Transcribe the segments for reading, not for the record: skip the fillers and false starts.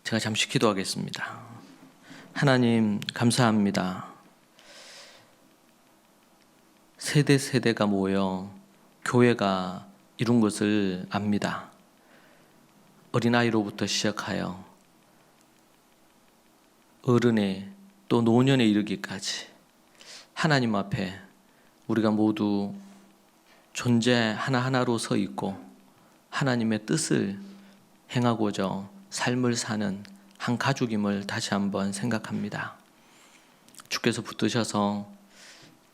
제가 잠시 기도하겠습니다. 하나님 감사합니다. 세대가 모여 교회가 이룬 것을 압니다. 어린아이로부터 시작하여 어른의 또 노년에 이르기까지 하나님 앞에 우리가 모두 존재 하나하나로 서 있고 하나님의 뜻을 행하고자 삶을 사는 한 가족임을 다시 한번 생각합니다. 주께서 붙드셔서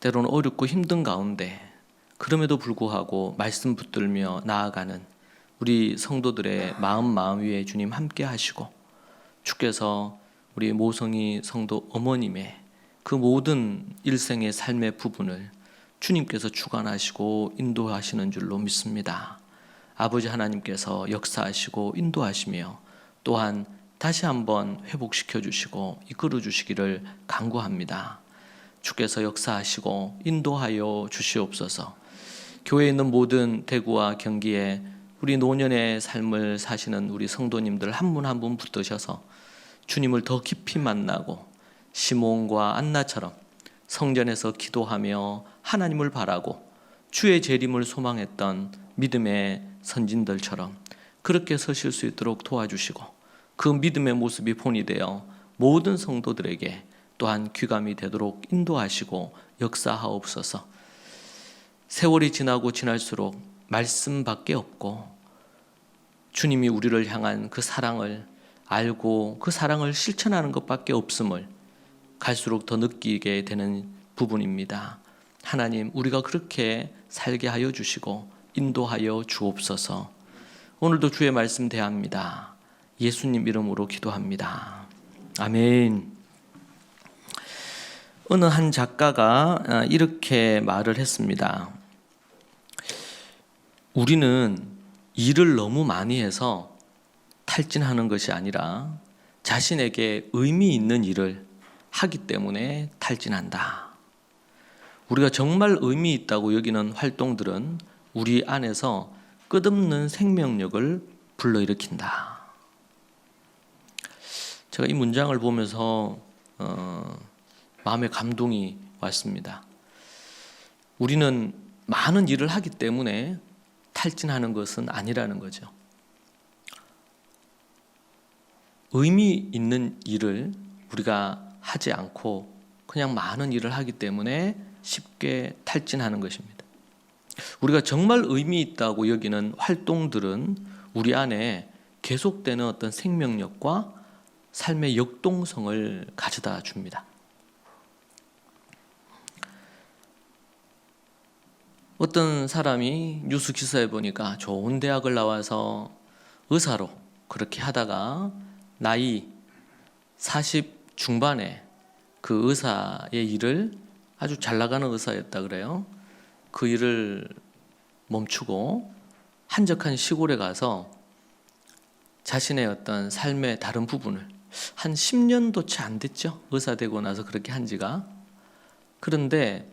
때로는 어렵고 힘든 가운데 그럼에도 불구하고 말씀 붙들며 나아가는 우리 성도들의 마음 위에 주님 함께 하시고, 주께서 우리 모성이 성도 어머님의 그 모든 일생의 삶의 부분을 주님께서 주관하시고 인도하시는 줄로 믿습니다. 아버지 하나님께서 역사하시고 인도하시며 또한 다시 한번 회복시켜 주시고 이끌어 주시기를 간구합니다. 주께서 역사하시고 인도하여 주시옵소서. 교회에 있는 모든 대구와 경기에 우리 노년의 삶을 사시는 우리 성도님들 한 분 한 분 붙드셔서 주님을 더 깊이 만나고 시몬과 안나처럼 성전에서 기도하며 하나님을 바라고 주의 재림을 소망했던 믿음의 선진들처럼 그렇게 서실 수 있도록 도와주시고, 그 믿음의 모습이 본이 되어 모든 성도들에게 또한 귀감이 되도록 인도하시고 역사하옵소서. 세월이 지나고 지날수록 말씀밖에 없고 주님이 우리를 향한 그 사랑을 알고 그 사랑을 실천하는 것밖에 없음을 갈수록 더 느끼게 되는 부분입니다. 하나님, 우리가 그렇게 살게 하여 주시고 인도하여 주옵소서. 오늘도 주의 말씀 대합니다. 예수님 이름으로 기도합니다. 아멘. 어느 한 작가가 이렇게 말을 했습니다. 우리는 일을 너무 많이 해서 탈진하는 것이 아니라 자신에게 의미 있는 일을 하기 때문에 탈진한다. 우리가 정말 의미 있다고 여기는 활동들은 우리 안에서 끝없는 생명력을 불러일으킨다. 제가 이 문장을 보면서 마음에 감동이 왔습니다. 우리는 많은 일을 하기 때문에 탈진하는 것은 아니라는 거죠. 의미 있는 일을 우리가 하지 않고 그냥 많은 일을 하기 때문에 쉽게 탈진하는 것입니다. 우리가 정말 의미 있다고 여기는 활동들은 우리 안에 계속되는 어떤 생명력과 삶의 역동성을 가져다 줍니다. 어떤 사람이 뉴스 기사에 보니까 좋은 대학을 나와서 의사로 그렇게 하다가 나이 40 중반에 그 의사의 일을, 아주 잘 나가는 의사였다 그래요. 그 일을 멈추고 한적한 시골에 가서 자신의 어떤 삶의 다른 부분을, 한 10년도 채 안 됐죠. 의사 되고 나서 그렇게 한 지가. 그런데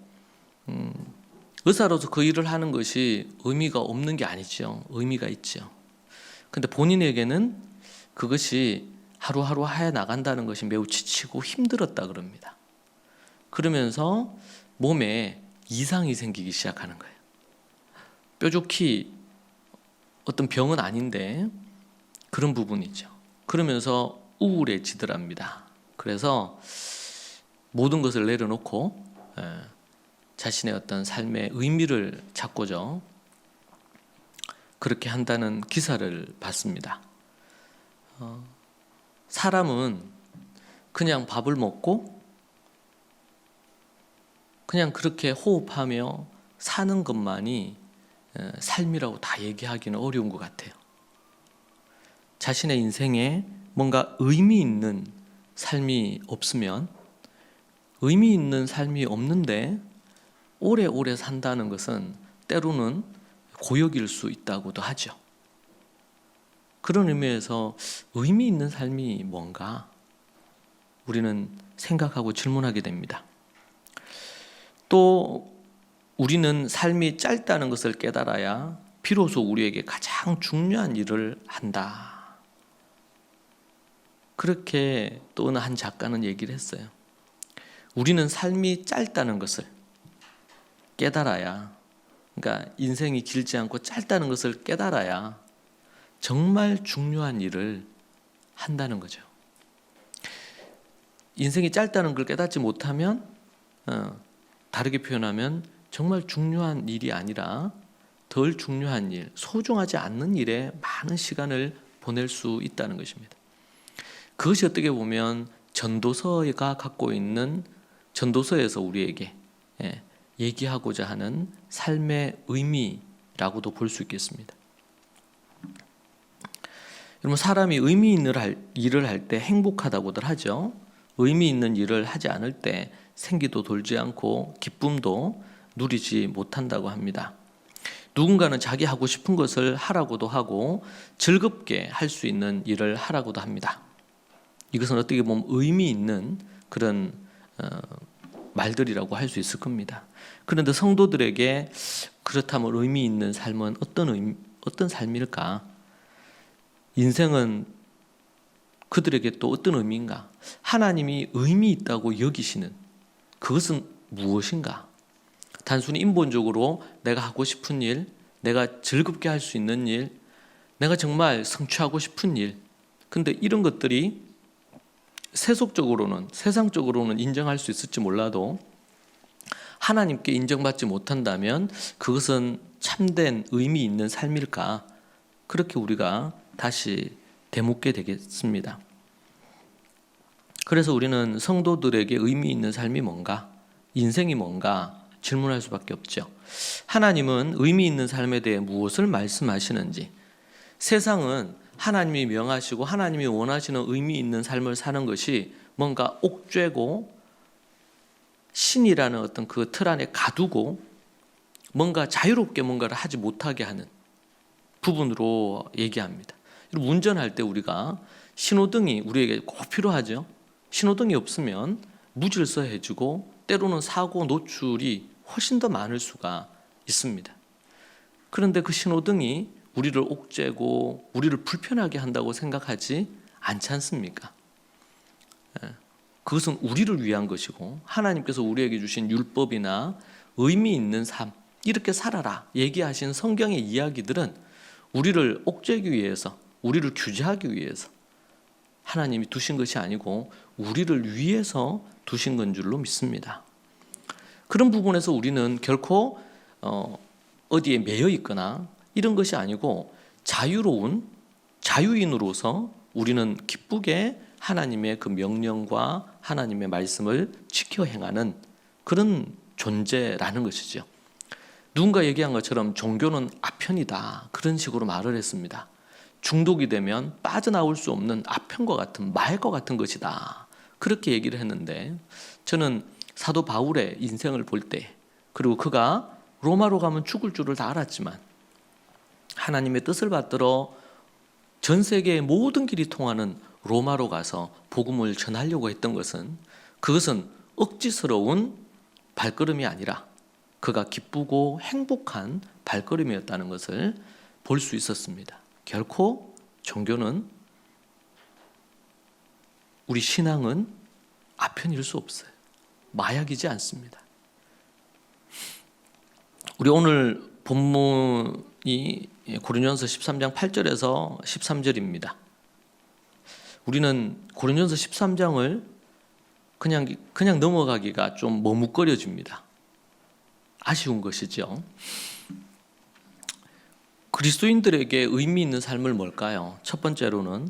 의사로서 그 일을 하는 것이 의미가 없는 게 아니죠. 의미가 있죠. 근데 본인에게는 그것이 하루하루 해 나간다는 것이 매우 지치고 힘들었다 그럽니다. 그러면서 몸에 이상이 생기기 시작하는 거예요. 뾰족히 어떤 병은 아닌데 그런 부분이죠. 그러면서 우울해지더랍니다. 그래서 모든 것을 내려놓고 자신의 어떤 삶의 의미를 찾고자 그렇게 한다는 기사를 봤습니다. 사람은 그냥 밥을 먹고 그냥 그렇게 호흡하며 사는 것만이 삶이라고 다 얘기하기는 어려운 것 같아요. 자신의 인생에 뭔가 의미 있는 삶이 없으면, 의미 있는 삶이 없는데 오래오래 산다는 것은 때로는 고역일 수 있다고도 하죠. 그런 의미에서 의미 있는 삶이 뭔가 우리는 생각하고 질문하게 됩니다. 또 우리는 삶이 짧다는 것을 깨달아야 비로소 우리에게 가장 중요한 일을 한다. 그렇게 또 어느 한 작가는 얘기를 했어요. 우리는 삶이 짧다는 것을 깨달아야, 그러니까 인생이 길지 않고 짧다는 것을 깨달아야 정말 중요한 일을 한다는 거죠. 인생이 짧다는 걸 깨닫지 못하면 다르게 표현하면 정말 중요한 일이 아니라 덜 중요한 일, 소중하지 않는 일에 많은 시간을 보낼 수 있다는 것입니다. 그것이 어떻게 보면 전도서가 갖고 있는, 전도서에서 우리에게 얘기하고자 하는 삶의 의미라고도 볼 수 있겠습니다. 여러분, 사람이 의미 있는 일을 할 때 행복하다고들 하죠. 의미 있는 일을 하지 않을 때 생기도 돌지 않고 기쁨도 누리지 못한다고 합니다. 누군가는 자기 하고 싶은 것을 하라고도 하고 즐겁게 할 수 있는 일을 하라고도 합니다. 이것은 어떻게 보면 의미 있는 그런 말들이라고 할 수 있을 겁니다. 그런데 성도들에게 그렇다면 의미 있는 삶은 어떤 삶일까? 인생은 그들에게 또 어떤 의미인가? 하나님이 의미 있다고 여기시는 그것은 무엇인가? 단순히 인본적으로 내가 하고 싶은 일, 내가 즐겁게 할 수 있는 일, 내가 정말 성취하고 싶은 일, 근데 이런 것들이 세속적으로는, 세상적으로는 인정할 수 있을지 몰라도 하나님께 인정받지 못한다면 그것은 참된 의미 있는 삶일까? 그렇게 우리가 다시 되묻게 되겠습니다. 그래서 우리는 성도들에게 의미 있는 삶이 뭔가, 인생이 뭔가 질문할 수밖에 없죠. 하나님은 의미 있는 삶에 대해 무엇을 말씀하시는지, 세상은 하나님이 명하시고 하나님이 원하시는 의미 있는 삶을 사는 것이 뭔가 옥죄고 신이라는 어떤 그 틀 안에 가두고 뭔가 자유롭게 뭔가를 하지 못하게 하는 부분으로 얘기합니다. 운전할 때 우리가 신호등이 우리에게 꼭 필요하죠. 신호등이 없으면 무질서해지고 때로는 사고 노출이 훨씬 더 많을 수가 있습니다. 그런데 그 신호등이 우리를 옥죄고 우리를 불편하게 한다고 생각하지 않지 않습니까? 그것은 우리를 위한 것이고 하나님께서 우리에게 주신 율법이나 의미 있는 삶, 이렇게 살아라 얘기하신 성경의 이야기들은 우리를 옥죄기 위해서, 우리를 규제하기 위해서 하나님이 두신 것이 아니고 우리를 위해서 두신 건 줄로 믿습니다. 그런 부분에서 우리는 결코 어디에 매여 있거나 이런 것이 아니고 자유로운 자유인으로서 우리는 기쁘게 하나님의 그 명령과 하나님의 말씀을 지켜 행하는 그런 존재라는 것이죠. 누군가 얘기한 것처럼 종교는 아편이다, 그런 식으로 말을 했습니다. 중독이 되면 빠져나올 수 없는 아편과 같은 말과 같은 것이다, 그렇게 얘기를 했는데, 저는 사도 바울의 인생을 볼 때, 그리고 그가 로마로 가면 죽을 줄을 다 알았지만 하나님의 뜻을 받들어 전 세계의 모든 길이 통하는 로마로 가서 복음을 전하려고 했던 것은, 그것은 억지스러운 발걸음이 아니라 그가 기쁘고 행복한 발걸음이었다는 것을 볼 수 있었습니다. 결코 종교는, 우리 신앙은 아편일 수 없어요. 마약이지 않습니다. 우리 오늘 본문이 고린도전서 13장 8절에서 13절입니다. 우리는 고린도전서 13장을 그냥 넘어가기가 좀 머뭇거려집니다. 아쉬운 것이죠. 그리스도인들에게 의미 있는 삶을 뭘까요? 첫 번째로는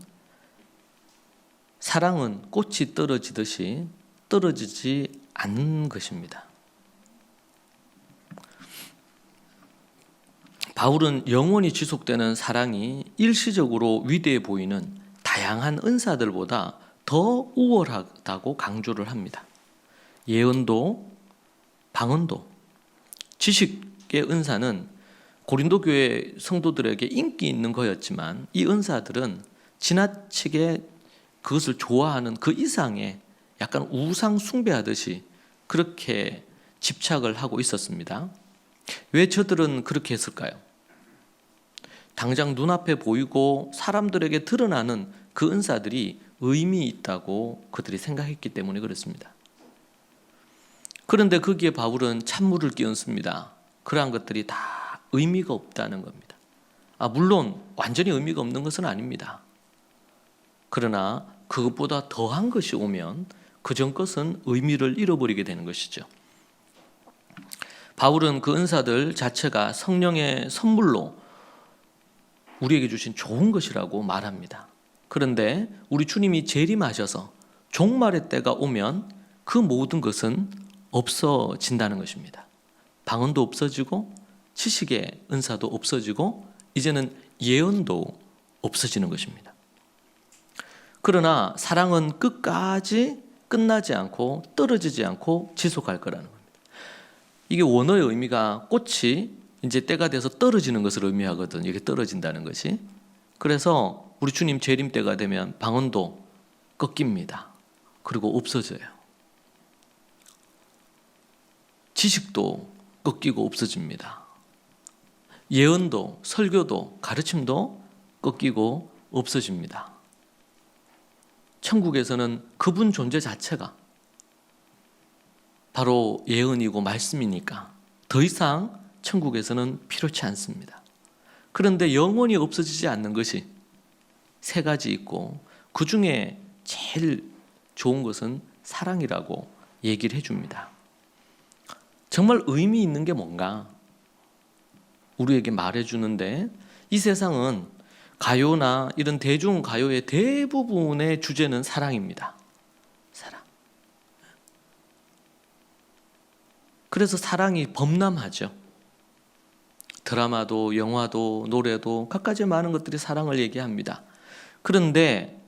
사랑은 꽃이 떨어지듯이 떨어지지 않는 것입니다. 바울은 영원히 지속되는 사랑이 일시적으로 위대해 보이는 다양한 은사들보다 더 우월하다고 강조를 합니다. 예언도, 방언도, 지식의 은사는 고린도 교회 성도들에게 인기 있는 거였지만 이 은사들은 지나치게 그것을 좋아하는 그 이상의 약간 우상 숭배하듯이 그렇게 집착을 하고 있었습니다. 왜 저들은 그렇게 했을까요? 당장 눈앞에 보이고 사람들에게 드러나는 그 은사들이 의미 있다고 그들이 생각했기 때문에 그렇습니다. 그런데 거기에 바울은 찬물을 끼얹습니다. 그러한 것들이 다 의미가 없다는 겁니다. 물론 완전히 의미가 없는 것은 아닙니다. 그러나 그것보다 더한 것이 오면 그전 것은 의미를 잃어버리게 되는 것이죠. 바울은 그 은사들 자체가 성령의 선물로 우리에게 주신 좋은 것이라고 말합니다. 그런데 우리 주님이 재림하셔서 종말의 때가 오면 그 모든 것은 없어진다는 것입니다. 방언도 없어지고 지식의 은사도 없어지고 이제는 예언도 없어지는 것입니다. 그러나 사랑은 끝까지 끝나지 않고 떨어지지 않고 지속할 거라는 겁니다. 이게 원어의 의미가 꽃이 이제 때가 돼서 떨어지는 것을 의미하거든요. 이게 떨어진다는 것이. 그래서 우리 주님 재림 때가 되면 방언도 꺾입니다. 그리고 없어져요. 지식도 꺾이고 없어집니다. 예언도, 설교도, 가르침도 꺾이고 없어집니다. 천국에서는 그분 존재 자체가 바로 예언이고 말씀이니까 더 이상 천국에서는 필요치 않습니다. 그런데 영원히 없어지지 않는 것이 세 가지 있고 그 중에 제일 좋은 것은 사랑이라고 얘기를 해줍니다. 정말 의미 있는 게 뭔가 우리에게 말해주는데 이 세상은 가요나 이런 대중가요의 대부분의 주제는 사랑입니다. 사랑. 그래서 사랑이 범람하죠. 드라마도 영화도 노래도 갖가지 많은 것들이 사랑을 얘기합니다. 그런데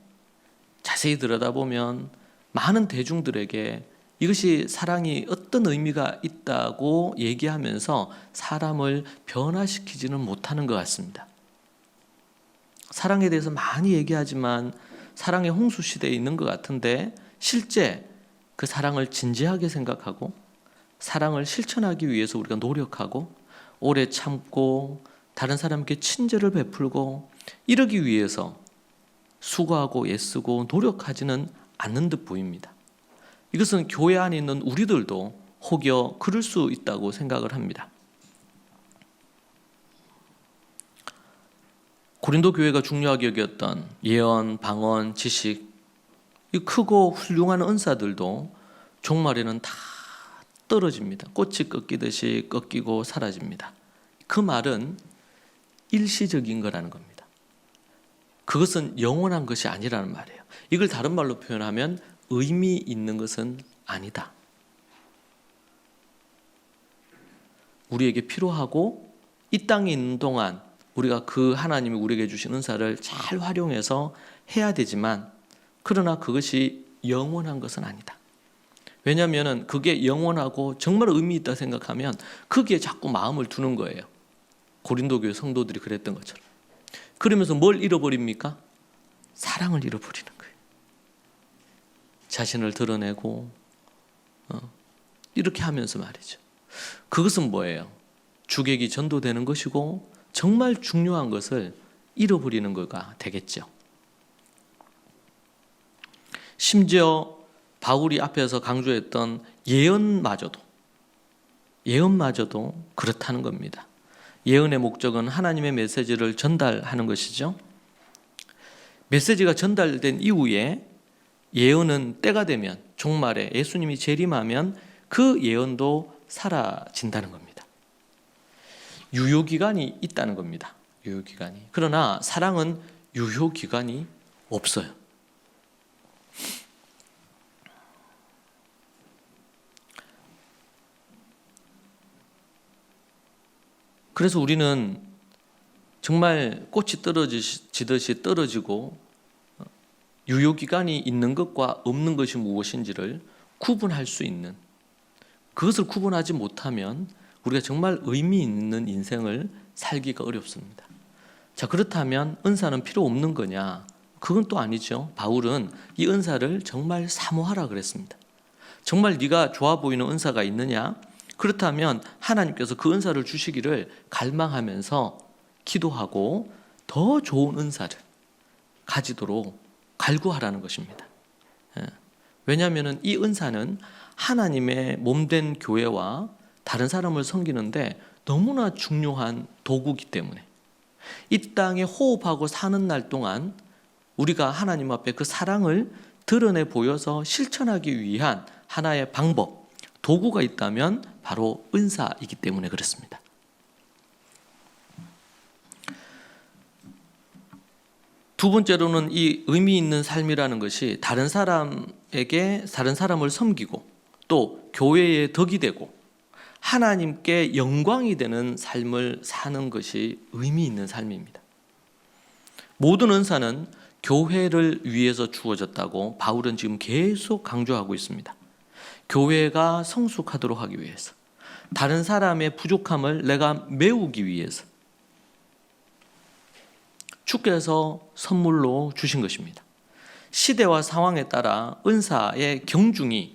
자세히 들여다보면 많은 대중들에게 이것이 사랑이 어떤 의미가 있다고 얘기하면서 사람을 변화시키지는 못하는 것 같습니다. 사랑에 대해서 많이 얘기하지만 사랑의 홍수 시대에 있는 것 같은데 실제 그 사랑을 진지하게 생각하고 사랑을 실천하기 위해서 우리가 노력하고 오래 참고 다른 사람께 친절을 베풀고 이러기 위해서 수고하고 애쓰고 노력하지는 않는 듯 보입니다. 이것은 교회 안에 있는 우리들도 혹여 그럴 수 있다고 생각을 합니다. 고린도 교회가 중요하게 여겼던 예언, 방언, 지식, 이 크고 훌륭한 은사들도 종말에는 다 떨어집니다. 꽃이 꺾이듯이 꺾이고 사라집니다. 그 말은 일시적인 거라는 겁니다. 그것은 영원한 것이 아니라는 말이에요. 이걸 다른 말로 표현하면 의미 있는 것은 아니다. 우리에게 필요하고 이 땅에 있는 동안 우리가 그 하나님이 우리에게 주신 은사를 잘 활용해서 해야 되지만 그러나 그것이 영원한 것은 아니다. 왜냐하면 그게 영원하고 정말 의미 있다 생각하면 거기에 자꾸 마음을 두는 거예요. 고린도 교회 성도들이 그랬던 것처럼. 그러면서 뭘 잃어버립니까? 사랑을 잃어버리는 거예요. 자신을 드러내고 이렇게 하면서 말이죠. 그것은 뭐예요? 주객이 전도되는 것이고 정말 중요한 것을 잃어버리는 거가 되겠죠. 심지어 바울이 앞에서 강조했던 예언마저도 그렇다는 겁니다. 예언의 목적은 하나님의 메시지를 전달하는 것이죠. 메시지가 전달된 이후에 예언은 때가 되면 종말에 예수님이 재림하면 그 예언도 사라진다는 겁니다. 유효기간이 있다는 겁니다. 유효기간이. 그러나 사랑은 유효기간이 없어요. 그래서 우리는 정말 꽃이 떨어지듯이 떨어지고 유효기간이 있는 것과 없는 것이 무엇인지를 구분할 수 있는, 그것을 구분하지 못하면 우리가 정말 의미 있는 인생을 살기가 어렵습니다. 자, 그렇다면 은사는 필요 없는 거냐? 그건 또 아니죠. 바울은 이 은사를 정말 사모하라 그랬습니다. 정말 네가 좋아 보이는 은사가 있느냐? 그렇다면 하나님께서 그 은사를 주시기를 갈망하면서 기도하고 더 좋은 은사를 가지도록 갈구하라는 것입니다. 왜냐하면 이 은사는 하나님의 몸된 교회와 다른 사람을 섬기는데 너무나 중요한 도구이기 때문에 이 땅에 호흡하고 사는 날 동안 우리가 하나님 앞에 그 사랑을 드러내 보여서 실천하기 위한 하나의 방법, 도구가 있다면 바로 은사이기 때문에 그렇습니다. 두 번째로는 이 의미 있는 삶이라는 것이 다른 사람을 섬기고 또 교회의 덕이 되고 하나님께 영광이 되는 삶을 사는 것이 의미 있는 삶입니다. 모든 은사는 교회를 위해서 주어졌다고 바울은 지금 계속 강조하고 있습니다. 교회가 성숙하도록 하기 위해서, 다른 사람의 부족함을 내가 메우기 위해서 주께서 선물로 주신 것입니다. 시대와 상황에 따라 은사의 경중이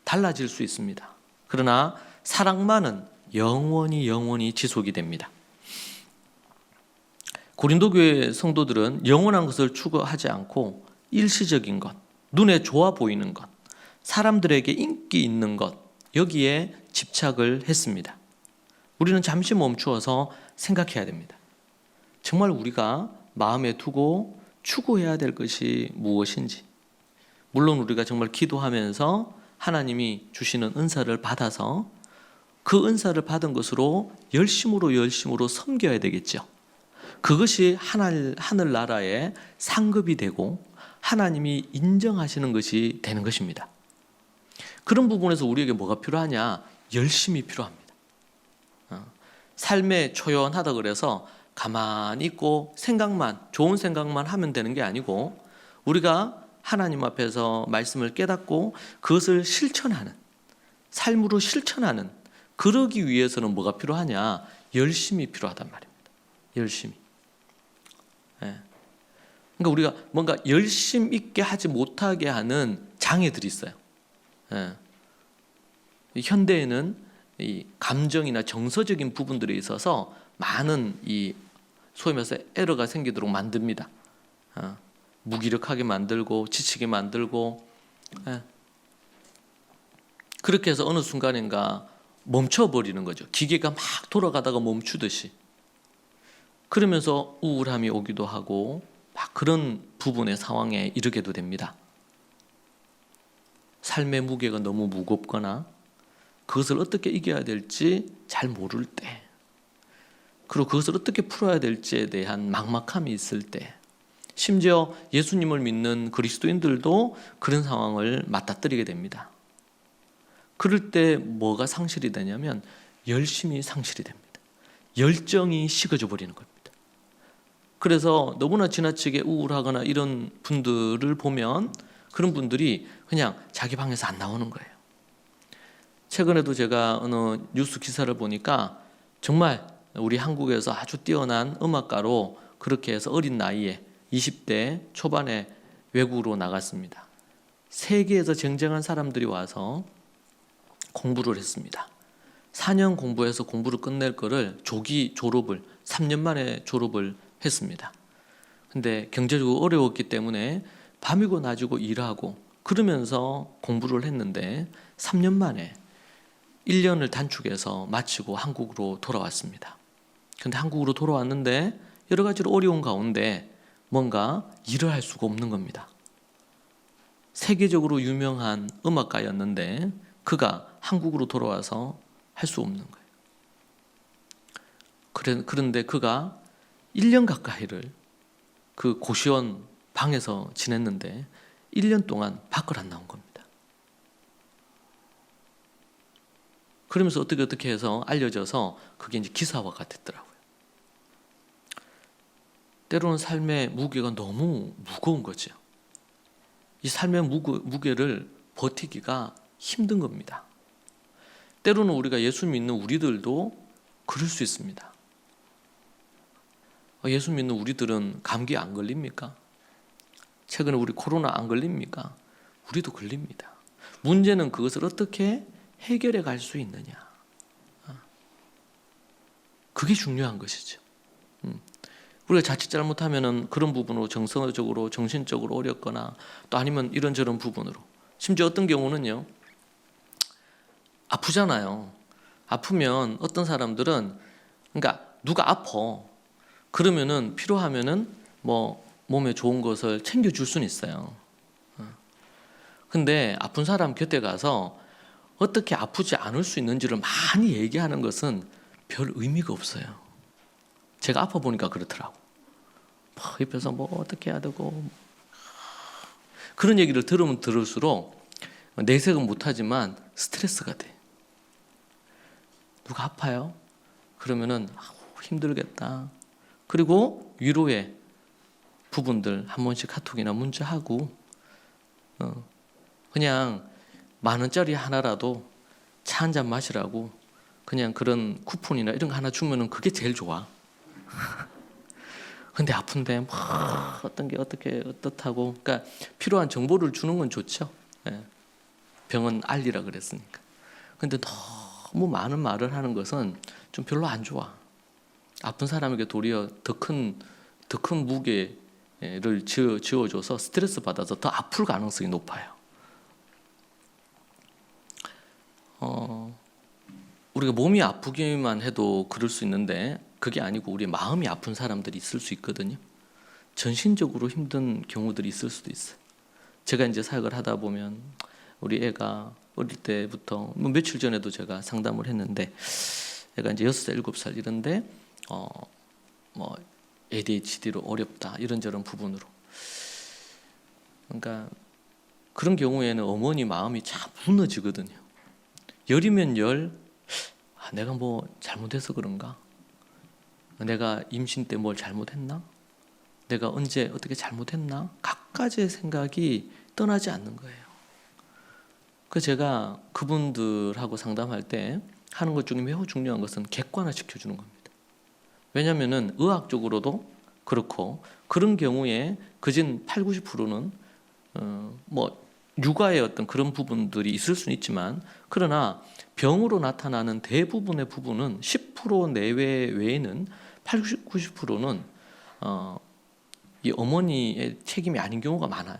달라질 수 있습니다. 그러나 사랑만은 영원히 지속이 됩니다. 고린도 교회 성도들은 영원한 것을 추구하지 않고 일시적인 것, 눈에 좋아 보이는 것, 사람들에게 인기 있는 것, 여기에 집착을 했습니다. 우리는 잠시 멈추어서 생각해야 됩니다. 정말 우리가 마음에 두고 추구해야 될 것이 무엇인지, 물론 우리가 정말 기도하면서 하나님이 주시는 은사를 받아서 그 은사를 받은 것으로 열심으로 섬겨야 되겠죠. 그것이 하늘나라의 상급이 되고 하나님이 인정하시는 것이 되는 것입니다. 그런 부분에서 우리에게 뭐가 필요하냐? 열심이 필요합니다. 삶에 초연하다 그래서 가만히 있고 좋은 생각만 하면 되는 게 아니고 우리가 하나님 앞에서 말씀을 깨닫고 그것을 실천하는, 삶으로 실천하는, 그러기 위해서는 뭐가 필요하냐? 열심이 필요하단 말입니다. 열심히. 그러니까 우리가 뭔가 열심 있게 하지 못하게 하는 장애들이 있어요. 현대에는 이 감정이나 정서적인 부분들에 있어서 많은 이 소위 말해서 에러가 생기도록 만듭니다. 무기력하게 만들고 지치게 만들고 그렇게 해서 어느 순간인가 멈춰버리는 거죠. 기계가 막 돌아가다가 멈추듯이. 그러면서 우울함이 오기도 하고 막 그런 부분의 상황에 이르게도 됩니다. 삶의 무게가 너무 무겁거나 그것을 어떻게 이겨야 될지 잘 모를 때, 그리고 그것을 어떻게 풀어야 될지에 대한 막막함이 있을 때, 심지어 예수님을 믿는 그리스도인들도 그런 상황을 맞닥뜨리게 됩니다. 그럴 때 뭐가 상실이 되냐면 열심이 상실이 됩니다. 열정이 식어져 버리는 겁니다. 그래서 너무나 지나치게 우울하거나 이런 분들을 보면 그런 분들이 그냥 자기 방에서 안 나오는 거예요. 최근에도 제가 어느 뉴스 기사를 보니까 정말 우리 한국에서 아주 뛰어난 음악가로 그렇게 해서 어린 나이에 20대 초반에 외국으로 나갔습니다. 세계에서 쟁쟁한 사람들이 와서 공부를 했습니다. 4년 공부해서 공부를 끝낼 거를 조기 졸업을 3년 만에 졸업을 했습니다. 근데 경제적으로 어려웠기 때문에 밤이고 낮이고 일하고 그러면서 공부를 했는데 3년 만에 1년을 단축해서 마치고 한국으로 돌아왔습니다. 근데 한국으로 돌아왔는데 여러 가지로 어려운 가운데 뭔가 일을 할 수가 없는 겁니다. 세계적으로 유명한 음악가였는데 그가 한국으로 돌아와서 할 수 없는 거예요. 그런데 그가 1년 가까이를 그 고시원 방에서 지냈는데 1년 동안 밖을 안 나온 겁니다. 그러면서 어떻게 해서 알려져서 그게 이제 기사화가 됐더라고요. 때로는 삶의 무게가 너무 무거운 거죠. 이 삶의 무게를 버티기가 힘든 겁니다. 때로는 우리가 예수 믿는 우리들도 그럴 수 있습니다. 예수 믿는 우리들은 감기 안 걸립니까? 최근에 우리 코로나 안 걸립니까? 우리도 걸립니다. 문제는 그것을 어떻게 해결해 갈 수 있느냐. 그게 중요한 것이죠. 우리가 자칫 잘못하면은 그런 부분으로 정서적으로 정신적으로 어렵거나 또 아니면 이런저런 부분으로 심지어 어떤 경우는요 아프잖아요. 아프면 어떤 사람들은 그러니까 누가 아파 그러면은 필요하면은 뭐 몸에 좋은 것을 챙겨줄 수는 있어요. 근데 아픈 사람 곁에 가서 어떻게 아프지 않을 수 있는지를 많이 얘기하는 것은 별 의미가 없어요. 제가 아파 보니까 그렇더라고. 막 옆에서 뭐 어떻게 해야 되고 그런 얘기를 들으면 들을수록 내색은 못하지만 스트레스가 돼. 누가 아파요? 그러면은 힘들겠다. 그리고 위로의 부분들 한 번씩 카톡이나 문자하고 그냥 10,000원짜리 하나라도 차 한 잔 마시라고 그냥 그런 쿠폰이나 이런 거 하나 주면은 그게 제일 좋아. 근데 아픈데 막 어떤 게 어떻게 어떻다고 그러니까 필요한 정보를 주는 건 좋죠. 예. 병은 알리라 그랬으니까. 근데 너무 많은 말을 하는 것은 좀 별로 안 좋아. 아픈 사람에게 도리어 더 큰 무게를 지어줘서 스트레스 받아서 더 아플 가능성이 높아요. 우리가 몸이 아프기만 해도 그럴 수 있는데 그게 아니고 우리 마음이 아픈 사람들이 있을 수 있거든요. 전신적으로 힘든 경우들이 있을 수도 있어요. 제가 이제 사역을 하다 보면 우리 애가 어릴 때부터 뭐 며칠 전에도 제가 상담을 했는데 애가 이제 6살, 7살 이런데 뭐 ADHD로 어렵다 이런저런 부분으로 그러니까 그런 경우에는 어머니 마음이 참 무너지거든요. 열이면 열, 내가 뭐 잘못해서 그런가? 내가 임신 때 뭘 잘못했나? 내가 언제 어떻게 잘못했나? 갖가지의 생각이 떠나지 않는 거예요. 그래서 제가 그분들하고 상담할 때 하는 것 중에 매우 중요한 것은 객관화시켜주는 겁니다. 왜냐하면 의학적으로도 그렇고 그런 경우에 그진 8, 90%는 뭐 육아의 어떤 그런 부분들이 있을 수는 있지만 그러나 병으로 나타나는 대부분의 부분은 10% 내외 외에는 80, 90%는 이 어머니의 책임이 아닌 경우가 많아요.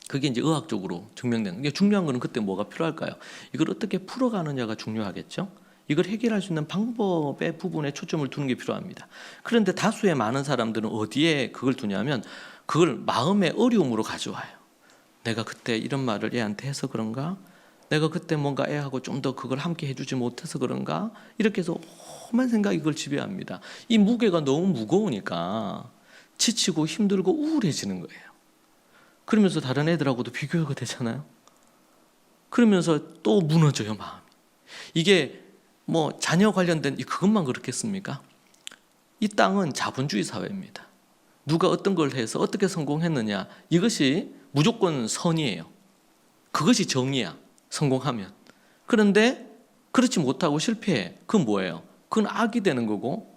그게 이제 의학적으로 증명되는 게 중요한 거는 그때 뭐가 필요할까요? 이걸 어떻게 풀어가느냐가 중요하겠죠. 이걸 해결할 수 있는 방법의 부분에 초점을 두는 게 필요합니다. 그런데 다수의 많은 사람들은 어디에 그걸 두냐면 그걸 마음의 어려움으로 가져와요. 내가 그때 이런 말을 애한테 해서 그런가? 내가 그때 뭔가 애하고 좀 더 그걸 함께 해주지 못해서 그런가? 이렇게 해서 험한 생각이 그걸 지배합니다. 이 무게가 너무 무거우니까 지치고 힘들고 우울해지는 거예요. 그러면서 다른 애들하고도 비교가 되잖아요. 그러면서 또 무너져요, 마음이. 이게 뭐 자녀 관련된 그것만 그렇겠습니까? 이 땅은 자본주의 사회입니다. 누가 어떤 걸 해서 어떻게 성공했느냐 이것이 무조건 선이에요. 그것이 정의야. 성공하면. 그런데 그렇지 못하고 실패해. 그건 뭐예요? 그건 악이 되는 거고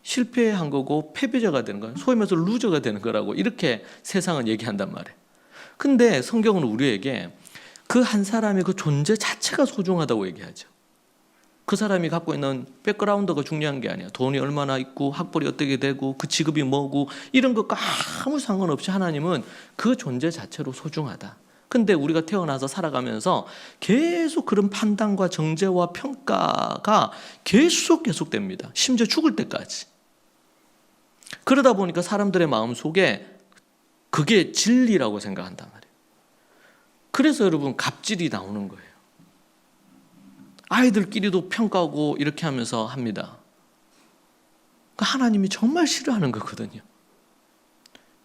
실패한 거고 패배자가 되는 거예요. 소위 말해서 루저가 되는 거라고 이렇게 세상은 얘기한단 말이에요. 근데 성경은 우리에게 그 한 사람의 그 존재 자체가 소중하다고 얘기하죠. 그 사람이 갖고 있는 백그라운드가 중요한 게 아니야. 돈이 얼마나 있고 학벌이 어떻게 되고 그 직업이 뭐고 이런 것과 아무 상관없이 하나님은 그 존재 자체로 소중하다. 근데 우리가 태어나서 살아가면서 계속 그런 판단과 정죄와 평가가 계속됩니다. 심지어 죽을 때까지. 그러다 보니까 사람들의 마음속에 그게 진리라고 생각한단 말이에요. 그래서 여러분 갑질이 나오는 거예요. 아이들끼리도 평가하고 이렇게 하면서 합니다. 하나님이 정말 싫어하는 거거든요.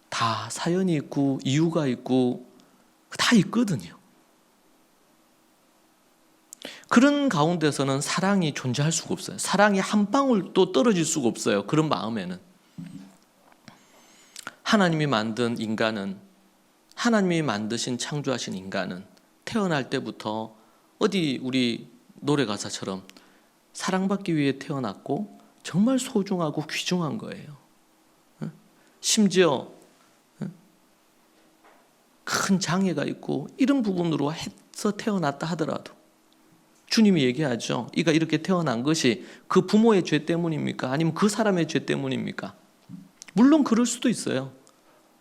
다 사연이 있고 이유가 있고 다 있거든요. 그런 가운데서는 사랑이 존재할 수가 없어요. 사랑이 한 방울도 떨어질 수가 없어요. 그런 마음에는. 하나님이 만든 인간은 하나님이 만드신 창조하신 인간은 태어날 때부터 어디 우리 노래 가사처럼 사랑받기 위해 태어났고 정말 소중하고 귀중한 거예요. 심지어 큰 장애가 있고 이런 부분으로 해서 태어났다 하더라도 주님이 얘기하죠. 이가 이렇게 태어난 것이 그 부모의 죄 때문입니까? 아니면 그 사람의 죄 때문입니까? 물론 그럴 수도 있어요.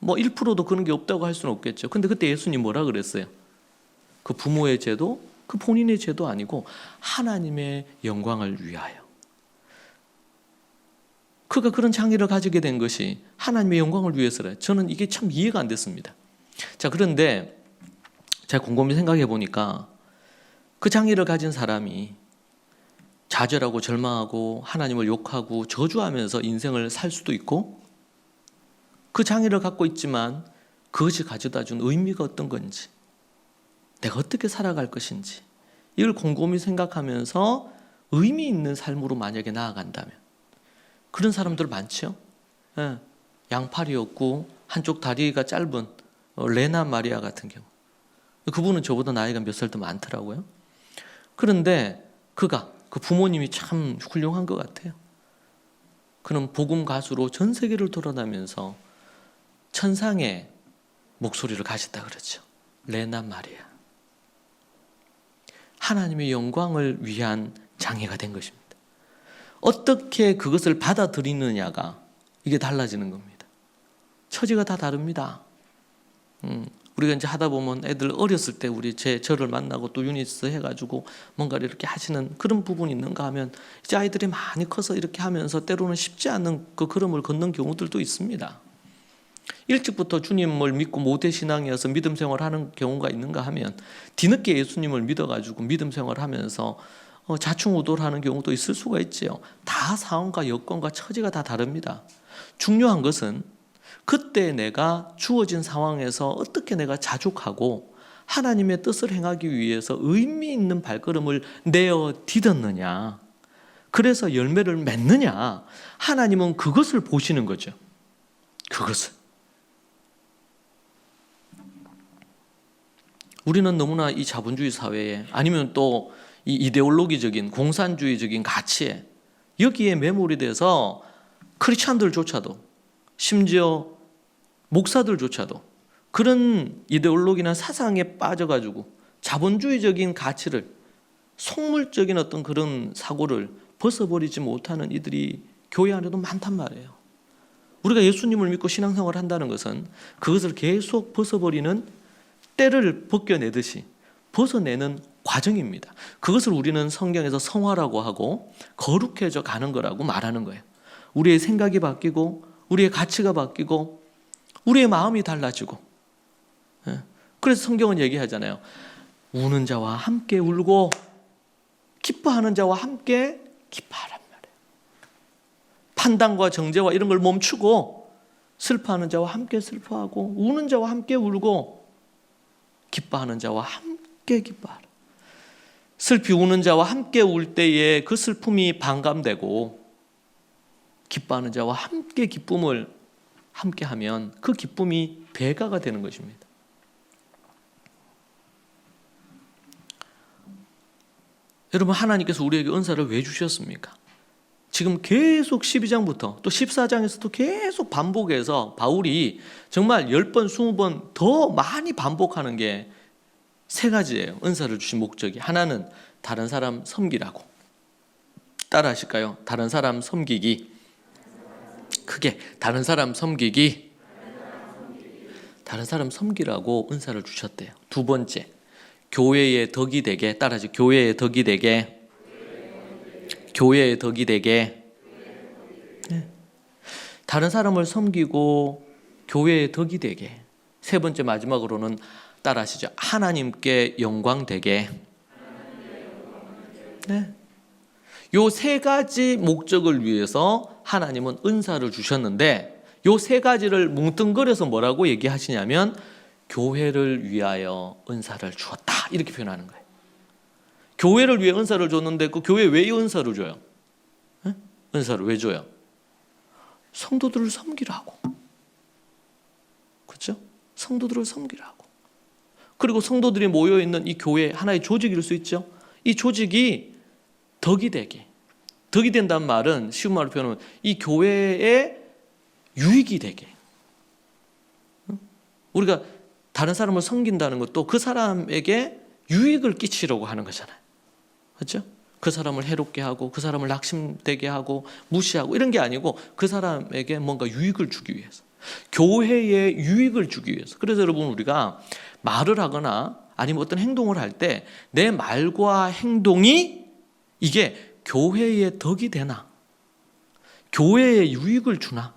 뭐 1%도 그런 게 없다고 할 수는 없겠죠. 근데 그때 예수님 뭐라 그랬어요? 그 부모의 죄도 그 본인의 죄도 아니고 하나님의 영광을 위하여. 그가 그런 장애를 가지게 된 것이 하나님의 영광을 위해서래. 저는 이게 참 이해가 안 됐습니다. 자, 그런데 제가 곰곰이 생각해 보니까 그 장애를 가진 사람이 좌절하고 절망하고 하나님을 욕하고 저주하면서 인생을 살 수도 있고, 그 장애를 갖고 있지만 그것이 가져다 준 의미가 어떤 건지, 내가 어떻게 살아갈 것인지, 이걸 곰곰이 생각하면서 의미 있는 삶으로 만약에 나아간다면, 그런 사람들 많죠. 예, 양팔이 없고 한쪽 다리가 짧은 레나 마리아 같은 경우, 그분은 저보다 나이가 몇 살 더 많더라고요. 그런데 그 부모님이 참 훌륭한 것 같아요. 그는 복음 가수로 전 세계를 돌아다니면서 천상의 목소리를 가졌다 그러죠. 레나 마리아. 하나님의 영광을 위한 장애가 된 것입니다. 어떻게 그것을 받아들이느냐가 이게 달라지는 겁니다. 처지가 다 다릅니다. 우리가 이제 하다 보면 애들 어렸을 때 저를 만나고 또 유니스 해가지고 뭔가 이렇게 하시는 그런 부분이 있는가 하면, 이제 아이들이 많이 커서 이렇게 하면서 때로는 쉽지 않은 그 걸음을 걷는 경우들도 있습니다. 일찍부터 주님을 믿고 모태신앙이어서 믿음 생활하는 경우가 있는가 하면, 뒤늦게 예수님을 믿어가지고 믿음 생활하면서 자충우돌하는 경우도 있을 수가 있지요. 다 상황과 여건과 처지가 다 다릅니다. 중요한 것은 그때 내가 주어진 상황에서 어떻게 내가 자족하고 하나님의 뜻을 행하기 위해서 의미 있는 발걸음을 내어 디뎠느냐, 그래서 열매를 맺느냐, 하나님은 그것을 보시는 거죠. 그것을. 우리는 너무나 이 자본주의 사회에, 아니면 또 이 이데올로기적인 공산주의적인 가치에, 여기에 매몰이 돼서 크리스찬들조차도, 심지어 목사들조차도 그런 이데올로기나 사상에 빠져가지고 자본주의적인 가치를, 속물적인 어떤 그런 사고를 벗어버리지 못하는 이들이 교회 안에도 많단 말이에요. 우리가 예수님을 믿고 신앙생활을 한다는 것은 그것을 계속 벗어버리는, 때를 벗겨내듯이 벗어내는 과정입니다. 그것을 우리는 성경에서 성화라고 하고 거룩해져 가는 거라고 말하는 거예요. 우리의 생각이 바뀌고 우리의 가치가 바뀌고 우리의 마음이 달라지고. 그래서 성경은 얘기하잖아요. 우는 자와 함께 울고 기뻐하는 자와 함께 기뻐하란 말이에요. 판단과 정죄와 이런 걸 멈추고 슬퍼하는 자와 함께 슬퍼하고 우는 자와 함께 울고 기뻐하는 자와 함께 기뻐하라. 슬피 우는 자와 함께 울 때에 그 슬픔이 반감되고, 기뻐하는 자와 함께 기쁨을 함께 하면 그 기쁨이 배가가 되는 것입니다. 여러분, 하나님께서 우리에게 은사를 왜 주셨습니까? 지금 계속 12장부터 또 14장에서도 계속 반복해서 바울이 정말 10번, 20번 더 많이 반복하는 게 세 가지예요. 은사를 주신 목적이. 하나는 다른 사람 섬기라고. 따라 하실까요? 다른 사람 섬기기. 크게. 다른 사람 섬기기. 다른 사람 섬기라고 은사를 주셨대요. 두 번째, 교회의 덕이 되게. 따라 하시죠. 교회의 덕이 되게. 교회의 덕이 되게. 네. 다른 사람을 섬기고 교회의 덕이 되게. 세 번째, 마지막으로는 따라 하시죠. 하나님께 영광 되게. 네. 요 세 가지 목적을 위해서 하나님은 은사를 주셨는데, 요 세 가지를 뭉뚱그려서 뭐라고 얘기하시냐면 교회를 위하여 은사를 주었다, 이렇게 표현하는 거예요. 교회를 위해 은사를 줬는데 그 교회 왜 이 은사를 줘요? 네? 은사를 왜 줘요? 성도들을 섬기라고. 그렇죠? 성도들을 섬기라고. 그리고 성도들이 모여있는 이 교회, 하나의 조직일 수 있죠. 이 조직이 덕이 되게. 덕이 된다는 말은 쉬운 말로 표현하면 이 교회에 유익이 되게. 우리가 다른 사람을 섬긴다는 것도 그 사람에게 유익을 끼치려고 하는 거잖아요. 그렇죠? 그 사람을 해롭게 하고 그 사람을 낙심되게 하고 무시하고 이런 게 아니고 그 사람에게 뭔가 유익을 주기 위해서, 교회에 유익을 주기 위해서. 그래서 여러분, 우리가 말을 하거나 아니면 어떤 행동을 할 때 내 말과 행동이 이게 교회에 덕이 되나, 교회에 유익을 주나,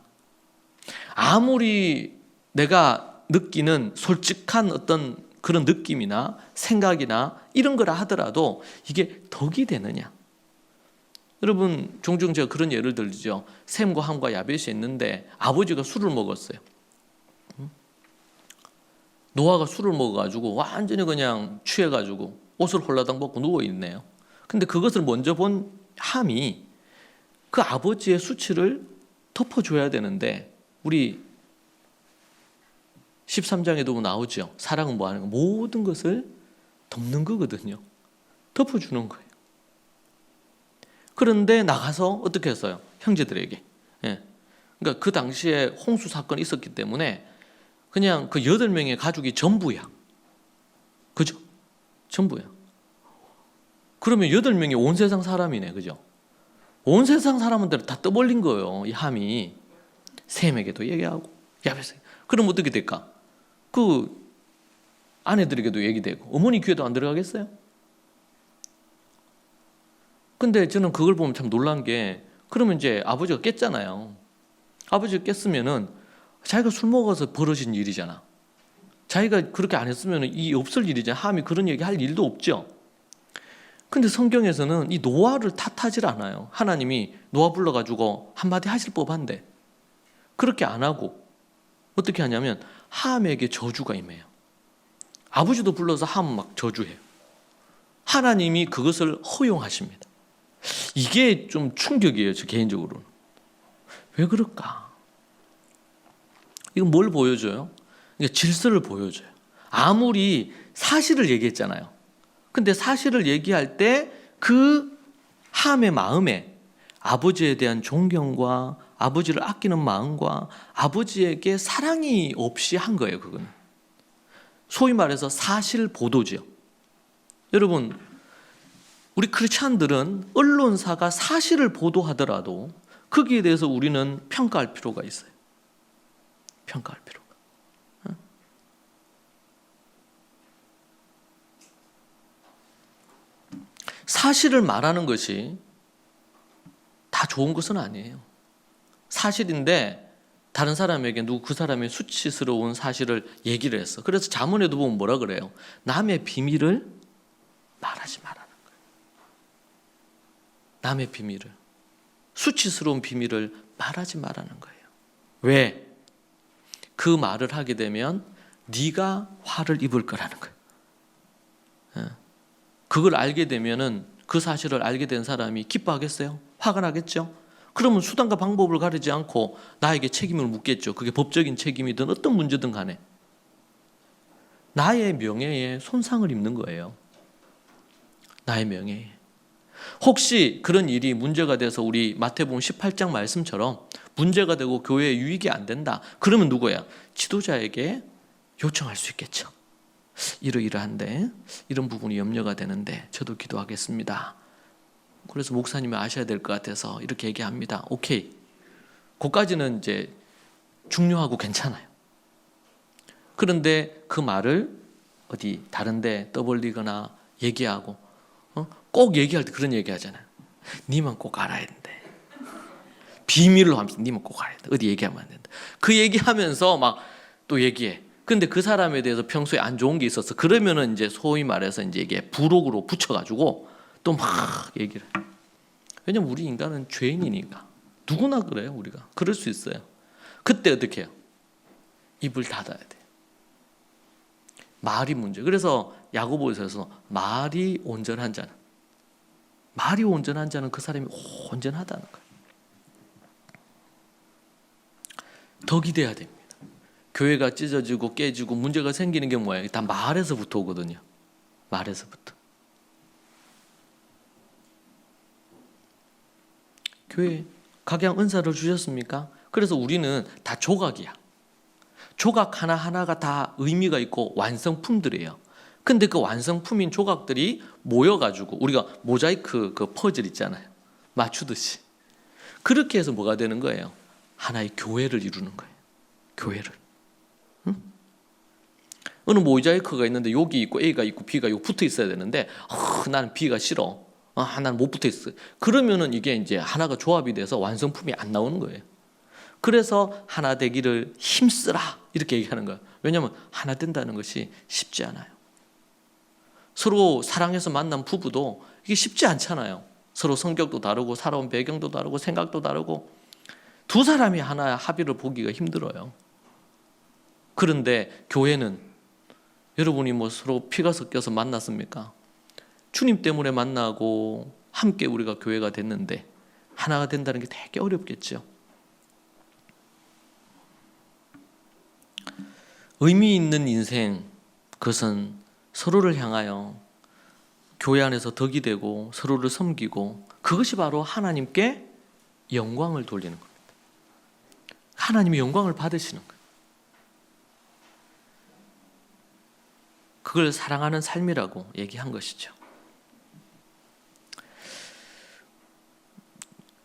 아무리 내가 느끼는 솔직한 어떤 그런 느낌이나 생각이나 이런 거라 하더라도 이게 덕이 되느냐. 여러분, 종종 제가 그런 예를 들죠. 셈과 함과 야벳이 있는데 아버지가 술을 먹었어요. 노아가 술을 먹어가지고 완전히 그냥 취해가지고 옷을 홀라당 벗고 누워있네요. 근데 그것을 먼저 본 함이 그 아버지의 수치를 덮어줘야 되는데, 우리 13장에도 나오죠. 사랑은 뭐 하는 거? 모든 것을 덮는 거거든요. 덮어주는 거예요. 그런데 나가서 어떻게 했어요? 형제들에게. 예. 그러니까 그 당시에 홍수 사건이 있었기 때문에 그냥 그 8명의 가족이 전부야. 그죠? 전부야. 그러면 8명이 온 세상 사람이네. 그죠? 온 세상 사람들 다 떠벌린 거예요. 이 함이. 셈에게도 얘기하고 야벳에게. 그럼 어떻게 될까? 그 아내들에게도 얘기되고 어머니 귀에도 안 들어가겠어요? 근데 저는 그걸 보면 참 놀란 게, 그러면 이제 아버지가 깼잖아요. 아버지가 깼으면은 자기가 술 먹어서 벌어진 일이잖아. 자기가 그렇게 안 했으면 이 없을 일이잖아. 함이 그런 얘기 할 일도 없죠. 근데 성경에서는 이 노아를 탓하질 않아요. 하나님이 노아 불러가지고 한마디 하실 법한데 그렇게 안 하고 어떻게 하냐면 함에게 저주가 임해요. 아버지도 불러서 함 막 저주해요. 하나님이 그것을 허용하십니다. 이게 좀 충격이에요, 저 개인적으로는. 왜 그럴까? 이건 뭘 보여줘요? 그러니까 질서를 보여줘요. 아무리 사실을 얘기했잖아요. 근데 사실을 얘기할 때 그 함의 마음에 아버지에 대한 존경과 아버지를 아끼는 마음과 아버지에게 사랑이 없이 한 거예요, 그거는. 소위 말해서 사실 보도죠. 여러분, 우리 크리스찬들은 언론사가 사실을 보도하더라도 거기에 대해서 우리는 평가할 필요가 있어요. 평가할 필요가. 사실을 말하는 것이 다 좋은 것은 아니에요. 사실인데 다른 사람에게 그 사람의 수치스러운 사실을 얘기를 했어. 그래서 잠언에도 보면 뭐라 그래요? 남의 비밀을 말하지 말라는 거예요. 남의 비밀을, 수치스러운 비밀을 말하지 말라는 거예요. 왜? 그 말을 하게 되면 네가 화를 입을 거라는 거예요. 그걸 알게 되면은, 그 사실을 알게 된 사람이 기뻐하겠어요? 화가 나겠죠? 그러면 수단과 방법을 가리지 않고 나에게 책임을 묻겠죠. 그게 법적인 책임이든 어떤 문제든 간에. 나의 명예에 손상을 입는 거예요. 나의 명예에. 혹시 그런 일이 문제가 돼서 우리 마태복음 18장 말씀처럼 문제가 되고 교회에 유익이 안 된다. 그러면 누구야? 지도자에게 요청할 수 있겠죠. 이러이러한데 이런 부분이 염려가 되는데 저도 기도하겠습니다. 그래서 목사님이 아셔야 될 것 같아서 이렇게 얘기합니다. 오케이. 그까지는 이제 중요하고 괜찮아요. 그런데 그 말을 어디 다른데 떠벌리거나 얘기하고, 꼭 얘기할 때 그런 얘기 하잖아요. 니만 꼭 알아야 된대. 비밀로 하면서 니만 꼭 알아야 돼. 어디 얘기하면 안 된다. 그 얘기하면서 막 또 얘기해. 근데 그 사람에 대해서 평소에 안 좋은 게 있었어. 그러면은 이제 소위 말해서 이제 이게 부록으로 붙여가지고 또 막 얘기를 해. 왜냐면 우리 인간은 죄인이니까. 누구나 그래요, 우리가. 그럴 수 있어요. 그때 어떻게 해요? 입을 닫아야 돼. 말이 문제. 그래서 야고보서에서 말이 온전한 자는, 말이 온전한 자는 그 사람이 온전하다는 거예요. 덕이 돼야 됩니다. 교회가 찢어지고 깨지고 문제가 생기는 게 뭐예요? 다 말에서부터 오거든요. 말에서부터. 교회 각양 은사를 주셨습니까? 그래서 우리는 다 조각이야. 조각 하나하나가 다 의미가 있고 완성품들이에요. 근데 그 완성품인 조각들이 모여가지고 우리가 모자이크 그 퍼즐 있잖아요. 맞추듯이. 그렇게 해서 뭐가 되는 거예요? 하나의 교회를 이루는 거예요. 교회를. 응? 어느 모자이크가 있는데 여기 있고 A가 있고 B가 여기 붙어 있어야 되는데 나는 B가 싫어. 나는 못 붙어 있어. 그러면은 이게 이제 하나가 조합이 돼서 완성품이 안 나오는 거예요. 그래서 하나 되기를 힘쓰라 이렇게 얘기하는 거예요. 왜냐하면 하나 된다는 것이 쉽지 않아요. 서로 사랑해서 만난 부부도 이게 쉽지 않잖아요. 서로 성격도 다르고 살아온 배경도 다르고 생각도 다르고 두 사람이 하나 합의를 보기가 힘들어요. 그런데 교회는 여러분이 뭐 서로 피가 섞여서 만났습니까? 주님 때문에 만나고 함께 우리가 교회가 됐는데 하나가 된다는 게 되게 어렵겠죠. 의미 있는 인생, 그것은 서로를 향하여 교회 안에서 덕이 되고 서로를 섬기고 그것이 바로 하나님께 영광을 돌리는 겁니다. 하나님이 영광을 받으시는 거예요. 그걸 사랑하는 삶이라고 얘기한 것이죠.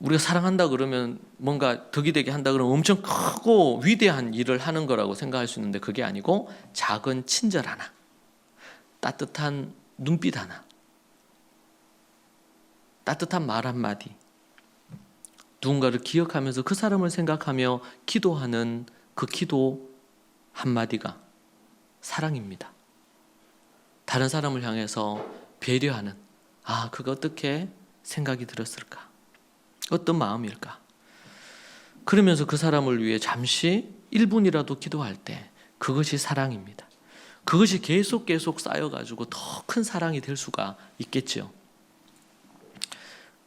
우리가 사랑한다 그러면 뭔가 덕이 되게 한다 그러면 엄청 크고 위대한 일을 하는 거라고 생각할 수 있는데 그게 아니고 작은 친절 하나, 따뜻한 눈빛 하나, 따뜻한 말 한마디, 누군가를 기억하면서 그 사람을 생각하며 기도하는 그 기도 한마디가 사랑입니다. 다른 사람을 향해서 배려하는, 그가 어떻게 생각이 들었을까? 어떤 마음일까? 그러면서 그 사람을 위해 잠시 1분이라도 기도할 때 그것이 사랑입니다. 그것이 계속 쌓여가지고 더 큰 사랑이 될 수가 있겠죠.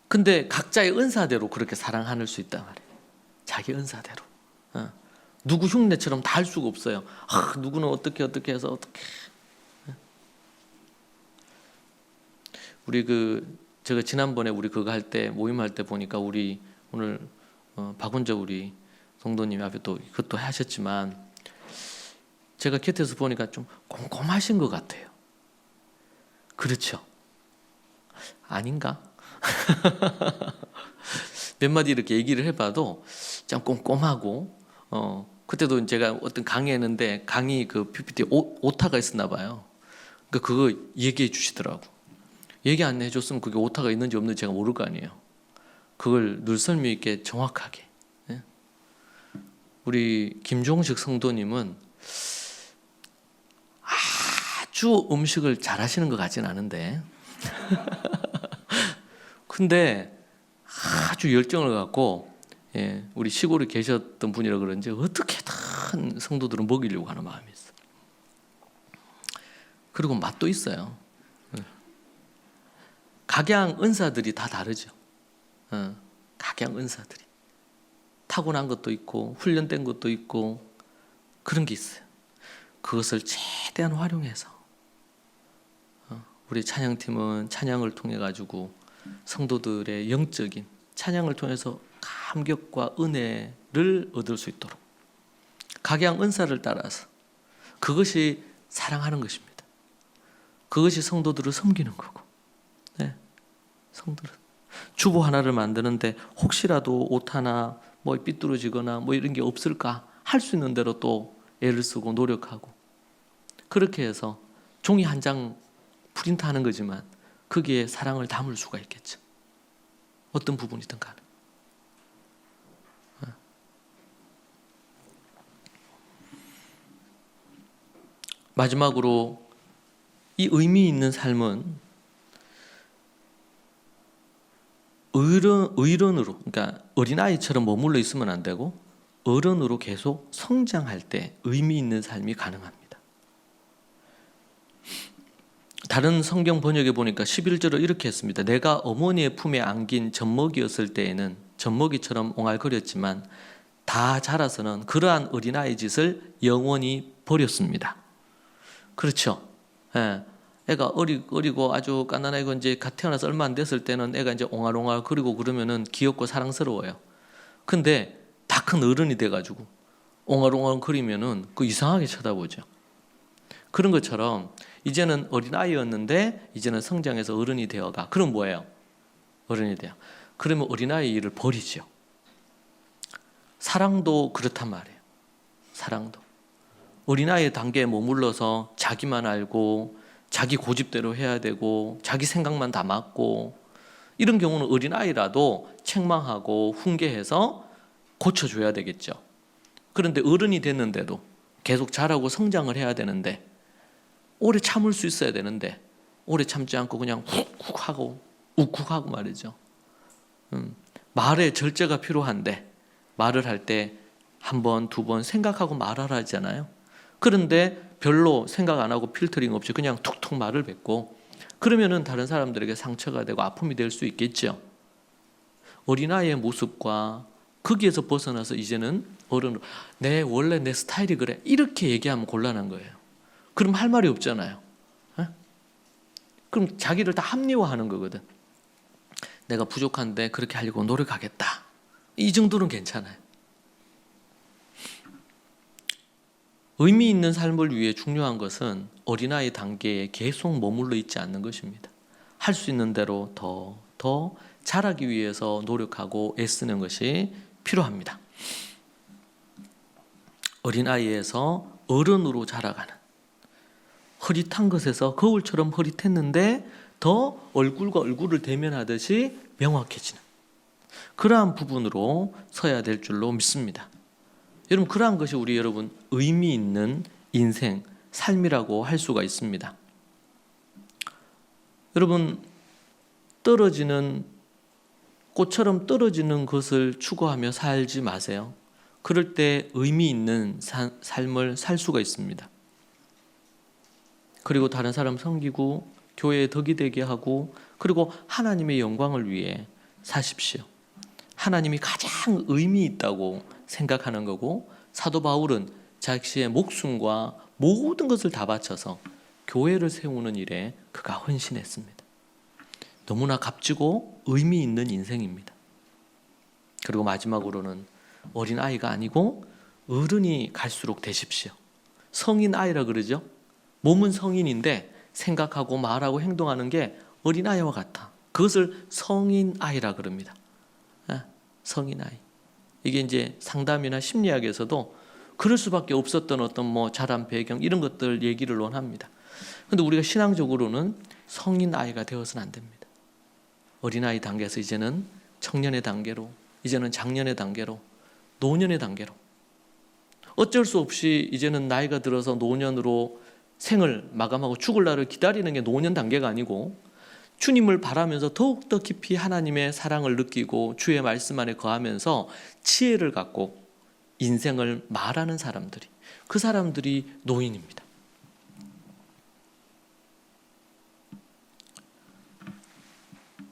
근데 각자의 은사대로 그렇게 사랑할 수 있단 말이에요. 자기 은사대로. 누구 흉내처럼 다 할 수가 없어요. 누구는 어떻게 해서 어떻게. 우리 제가 지난번에 우리 그거 할 때 모임할 때 보니까 우리 오늘 박원재 우리 성도님이 앞에 또 그것도 하셨지만 제가 곁에서 보니까 좀 꼼꼼하신 것 같아요. 그렇죠? 아닌가? 몇 마디 이렇게 얘기를 해봐도 좀 꼼꼼하고 그때도 제가 어떤 강의했는데 강의 그 PPT 오타가 있었나 봐요. 그러니까 그거 얘기해 주시더라고. 얘기 안 해줬으면 그게 오타가 있는지 없는지 제가 모를 거 아니에요. 그걸 늘 설명 있게 정확하게. 우리 김종식 성도님은 아주 음식을 잘하시는 것 같진 않은데 근데 아주 열정을 갖고 우리 시골에 계셨던 분이라 그런지 어떻게든 성도들은 먹이려고 하는 마음이 있어요. 그리고 맛도 있어요. 각양 은사들이 다 다르죠. 각양 은사들이 타고난 것도 있고 훈련된 것도 있고 그런 게 있어요. 그것을 최대한 활용해서 우리 찬양팀은 찬양을 통해 가지고 성도들의 영적인 찬양을 통해서 감격과 은혜를 얻을 수 있도록 각양 은사를 따라서 그것이 사랑하는 것입니다. 그것이 성도들을 섬기는 거고. 성도는 주보 하나를 만드는데 혹시라도 옷 하나 뭐 삐뚤어지거나 뭐 이런 게 없을까 할 수 있는 대로 또 애를 쓰고 노력하고 그렇게 해서 종이 한 장 프린트하는 거지만 거기에 사랑을 담을 수가 있겠죠. 어떤 부분이든 간에. 마지막으로 이 의미 있는 삶은 어른으로, 그러니까 어린아이처럼 머물러 있으면 안 되고 어른으로 계속 성장할 때 의미 있는 삶이 가능합니다. 다른 성경 번역에 보니까 11절을 이렇게 했습니다. 내가 어머니의 품에 안긴 젖먹이였을 때에는 젖먹이처럼 옹알거렸지만 다 자라서는 그러한 어린아이 짓을 영원히 버렸습니다. 그렇죠? 애가 어리고 아주 갓난아이고 이제 갓 태어나서 얼마 안 됐을 때는 애가 이제 옹알옹알 거리고 그러면은 귀엽고 사랑스러워요. 근데 다 큰 어른이 돼가지고 옹알옹알 거리면은 그 이상하게 쳐다보죠. 그런 것처럼 이제는 어린아이였는데 이제는 성장해서 어른이 되어가. 그럼 뭐예요? 어른이 돼요. 그러면 어린아이 일을 버리죠. 사랑도 그렇단 말이에요. 사랑도. 어린아이의 단계에 머물러서 자기만 알고 자기 고집대로 해야 되고 자기 생각만 다 맞고, 이런 경우는 어린아이라도 책망하고 훈계해서 고쳐줘야 되겠죠. 그런데 어른이 됐는데도 계속 자라고 성장을 해야 되는데, 오래 참을 수 있어야 되는데 오래 참지 않고 그냥 훅훅 하고 욱욱하고 말이죠. 말에 절제가 필요한데 말을 할 때 한 번, 두 번 생각하고 말하라 하잖아요. 그런데 별로 생각 안 하고 필터링 없이 그냥 툭툭 말을 뱉고, 그러면은 다른 사람들에게 상처가 되고 아픔이 될 수 있겠죠. 어린아이의 모습과 거기에서 벗어나서 이제는 어른으로, 원래 내 스타일이 그래, 이렇게 얘기하면 곤란한 거예요. 그럼 할 말이 없잖아요. 그럼 자기를 다 합리화하는 거거든. 내가 부족한데 그렇게 하려고 노력하겠다, 이 정도는 괜찮아요. 의미 있는 삶을 위해 중요한 것은 어린아이 단계에 계속 머물러 있지 않는 것입니다. 할 수 있는 대로 더 자라기 위해서 노력하고 애쓰는 것이 필요합니다. 어린아이에서 어른으로 자라가는, 흐릿한 것에서 거울처럼 흐릿했는데 더 얼굴과 얼굴을 대면하듯이 명확해지는 그러한 부분으로 서야 될 줄로 믿습니다. 여러분, 그러한 것이 우리 여러분 의미 있는 인생, 삶이라고 할 수가 있습니다. 여러분, 떨어지는 꽃처럼 떨어지는 것을 추구하며 살지 마세요. 그럴 때 의미 있는 삶을 살 수가 있습니다. 그리고 다른 사람 섬기고 교회에 덕이 되게 하고, 그리고 하나님의 영광을 위해 사십시오. 하나님이 가장 의미 있다고 생각하는 거고, 사도 바울은 자기의 목숨과 모든 것을 다 바쳐서 교회를 세우는 일에 그가 헌신했습니다. 너무나 값지고 의미 있는 인생입니다. 그리고 마지막으로는 어린아이가 아니고 어른이 갈수록 되십시오. 성인 아이라 그러죠. 몸은 성인인데 생각하고 말하고 행동하는 게 어린아이와 같아. 그것을 성인 아이라 그럽니다. 성인 아이. 이게 이제 상담이나 심리학에서도 그럴 수밖에 없었던 어떤 자란 배경, 이런 것들 얘기를 논합니다. 그런데 우리가 신앙적으로는 성인 아이가 되어서는 안 됩니다. 어린아이 단계에서 이제는 청년의 단계로, 이제는 장년의 단계로, 노년의 단계로, 어쩔 수 없이 이제는 나이가 들어서 노년으로 생을 마감하고 죽을 날을 기다리는 게 노년 단계가 아니고, 주님을 바라면서 더욱더 깊이 하나님의 사랑을 느끼고 주의 말씀 안에 거하면서 지혜를 갖고 인생을 말하는 사람들이, 그 사람들이 노인입니다.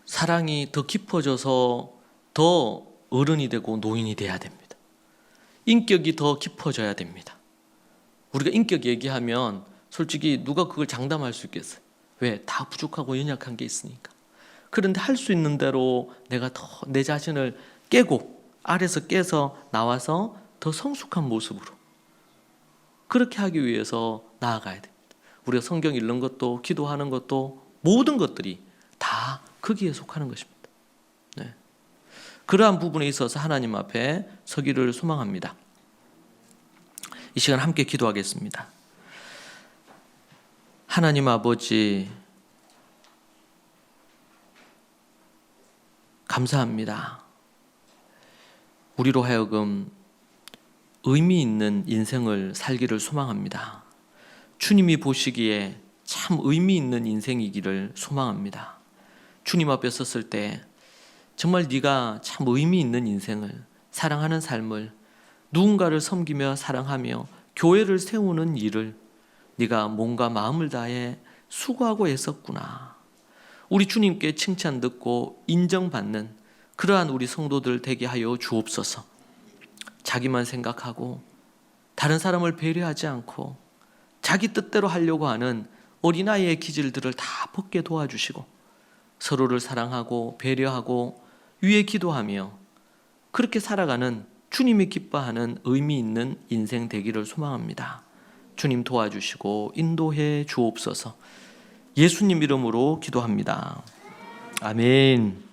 사랑이 더 깊어져서 더 어른이 되고 노인이 돼야 됩니다. 인격이 더 깊어져야 됩니다. 우리가 인격 얘기하면 솔직히 누가 그걸 장담할 수 있겠어요? 왜? 다 부족하고 연약한 게 있으니까. 그런데 할 수 있는 대로 내가 더 내 자신을 깨고, 아래서 깨서 나와서 더 성숙한 모습으로, 그렇게 하기 위해서 나아가야 됩니다. 우리가 성경 읽는 것도, 기도하는 것도, 모든 것들이 다 거기에 속하는 것입니다. 네. 그러한 부분에 있어서 하나님 앞에 서기를 소망합니다. 이 시간 함께 기도하겠습니다. 하나님 아버지, 감사합니다. 우리로 하여금 의미 있는 인생을 살기를 소망합니다. 주님이 보시기에 참 의미 있는 인생이기를 소망합니다. 주님 앞에 섰을 때 정말 네가 참 의미 있는 인생을, 사랑하는 삶을, 누군가를 섬기며 사랑하며 교회를 세우는 일을 네가 몸과 마음을 다해 수고하고 애썼구나. 우리 주님께 칭찬 듣고 인정받는 그러한 우리 성도들 되게 하여 주옵소서. 자기만 생각하고 다른 사람을 배려하지 않고 자기 뜻대로 하려고 하는 어린아이의 기질들을 다 벗게 도와주시고, 서로를 사랑하고 배려하고 위에 기도하며 그렇게 살아가는 주님이 기뻐하는 의미 있는 인생 되기를 소망합니다. 주님 도와주시고 인도해 주옵소서. 예수님 이름으로 기도합니다. 아멘.